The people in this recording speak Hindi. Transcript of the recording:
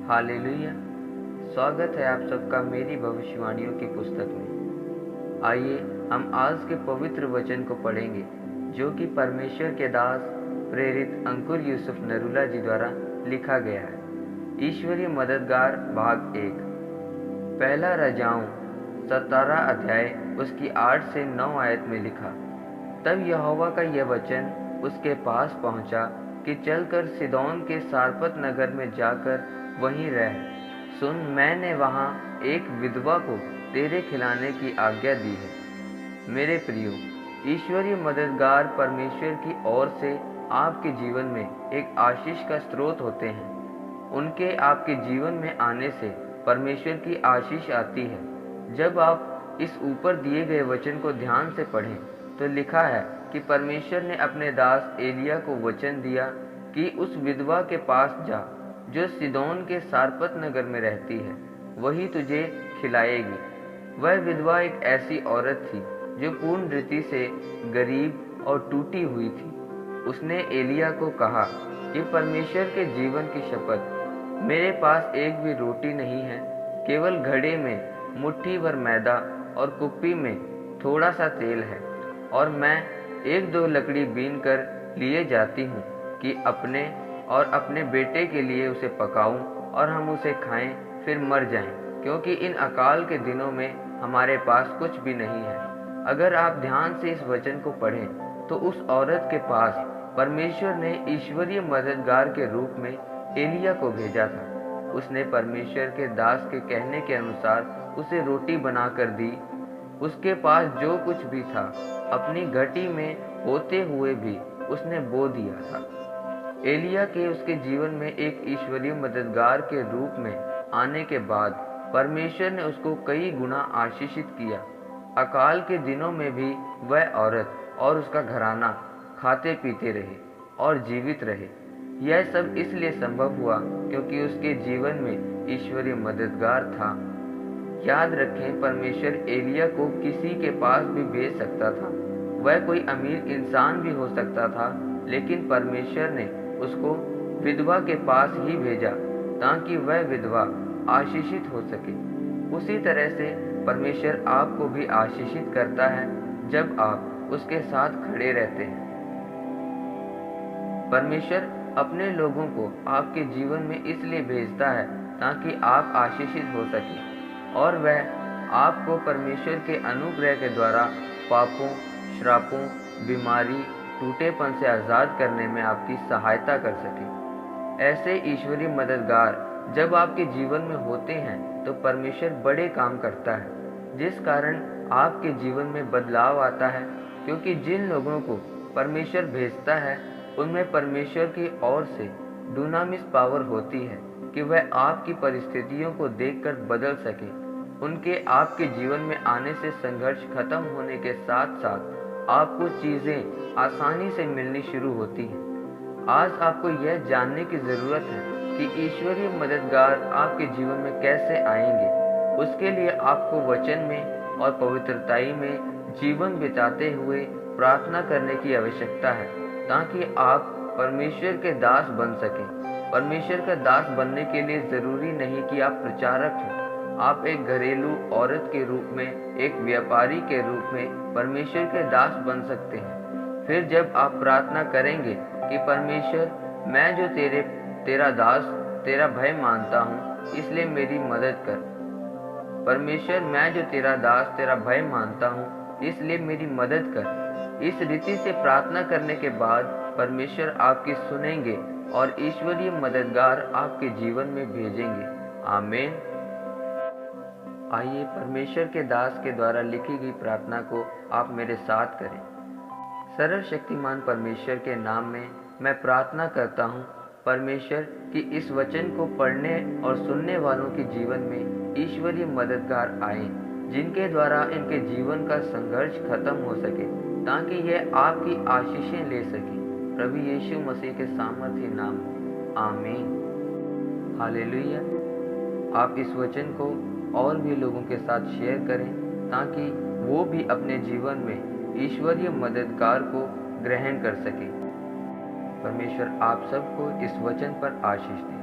हालेलुया। स्वागत है आप सबका मेरी भविष्यवाणियों की पुस्तक में। आइए हम आज के पवित्र वचन को पढ़ेंगे जो कि परमेश्वर के दास प्रेरित अंकुर यूसुफ नरूला जी द्वारा लिखा गया है। ईश्वरीय मददगार भाग 1। पहला राजाओं 17 अध्याय उसकी 8 से 9 आयत में लिखा। तब यहोवा का यह वचन उसके पास पहुंचा कि चलकर सिदोन के सारपत नगर में जाकर वहीं रह। सुन, मैंने वहां एक विधवा को तेरे खिलाने की आज्ञा दी है। मेरे प्रियो, ईश्वरीय मददगार परमेश्वर की ओर से आपके जीवन में एक आशीष का स्रोत होते हैं। उनके आपके जीवन में आने से परमेश्वर की आशीष आती है। जब आप इस ऊपर दिए गए वचन को ध्यान से पढ़ें तो लिखा है कि परमेश्वर ने अपने दास एलिया को वचन दिया कि उस विधवा के पास जा जो सिदोन के सारपत नगर में रहती है, वही तुझे खिलाएगी। वह विधवा एक ऐसी औरत थी जो पूर्ण रीति से गरीब और टूटी हुई थी। उसने एलिया को कहा कि परमेश्वर के जीवन की शपथ, मेरे पास एक भी रोटी नहीं है, केवल घड़े में मुट्ठी भर मैदा और कुप्पी में थोड़ा सा तेल है, और मैं 1-2 लकड़ी बीन कर लिए जाती हूँ कि अपने और अपने बेटे के लिए उसे पकाऊं और हम उसे खाएं फिर मर जाएं, क्योंकि इन अकाल के दिनों में हमारे पास कुछ भी नहीं है। अगर आप ध्यान से इस वचन को पढ़ें तो उस औरत के पास परमेश्वर ने ईश्वरीय मददगार के रूप में एलिया को भेजा था। उसने परमेश्वर के दास के कहने के अनुसार उसे रोटी बनाकर दी। उसके पास जो कुछ भी था अपनी घटी में होते हुए भी उसने बो दिया था। एलिया के उसके जीवन में एक ईश्वरीय मददगार के रूप में आने के बाद परमेश्वर ने उसको कई गुना आशीषित किया। अकाल के दिनों में भी वह औरत और उसका घराना खाते पीते रहे और जीवित रहे। यह सब इसलिए संभव हुआ क्योंकि उसके जीवन में ईश्वरीय मददगार था। याद रखें, परमेश्वर एलिया को किसी के पास भी भेज सकता था। वह कोई अमीर इंसान भी हो सकता था, लेकिन परमेश्वर ने उसको विधवा के पास ही भेजा ताकि वह विधवा आशीषित हो सके। उसी तरह से परमेश्वर आपको भी आशीषित करता है जब आप उसके साथ खड़े रहते हैं। परमेश्वर अपने लोगों को आपके जीवन में इसलिए भेजता है ताकि आप आशीषित हो सके, और वह आपको परमेश्वर के अनुग्रह के द्वारा पापों, श्रापों, बीमारी, टूटेपन से आज़ाद करने में आपकी सहायता कर सके। ऐसे ईश्वरीय मददगार जब आपके जीवन में होते हैं तो परमेश्वर बड़े काम करता है, जिस कारण आपके जीवन में बदलाव आता है, क्योंकि जिन लोगों को परमेश्वर भेजता है उनमें परमेश्वर की ओर से डुनामिस पावर होती है कि वह आपकी परिस्थितियों को देखकर बदल सके। उनके आपके जीवन में आने से संघर्ष खत्म होने के साथ साथ आपको चीज़ें आसानी से मिलनी शुरू होती हैं। आज आपको यह जानने की ज़रूरत है कि ईश्वरीय मददगार आपके जीवन में कैसे आएंगे। उसके लिए आपको वचन में और पवित्रताई में जीवन बिताते हुए प्रार्थना करने की आवश्यकता है, ताकि आप परमेश्वर के दास बन सकें। परमेश्वर का दास बनने के लिए ज़रूरी नहीं कि आप प्रचारक हों। आप एक घरेलू औरत के रूप में, एक व्यापारी के रूप में परमेश्वर के दास बन सकते हैं। फिर जब आप प्रार्थना करेंगे कि परमेश्वर, मैं जो तेरा दास तेरा भय मानता हूँ, इसलिए मेरी मदद कर। परमेश्वर, मैं जो तेरा दास तेरा भय मानता हूँ, इसलिए मेरी मदद कर। इस रीति से प्रार्थना करने के बाद परमेश्वर आपकी सुनेंगे और ईश्वरीय मददगार आपके जीवन में भेजेंगे। आमीन। आइए परमेश्वर के दास के द्वारा लिखी गई प्रार्थना को आप मेरे साथ करें। सर्वशक्तिमान परमेश्वर के नाम में मैं प्रार्थना करता हूँ परमेश्वर कि इस वचन को पढ़ने और सुनने वालों के जीवन में ईश्वरीय मददगार आए, जिनके द्वारा इनके जीवन का संघर्ष खत्म हो सके, ताकि यह आपकी आशीषें ले सके। प्रभु यीशु मसीह के सामर्थ्य नाम में आमीन। हालेलुया। आप इस वचन को और भी लोगों के साथ शेयर करें ताकि वो भी अपने जीवन में ईश्वरीय मददगार को ग्रहण कर सके। परमेश्वर आप सबको इस वचन पर आशीष दे।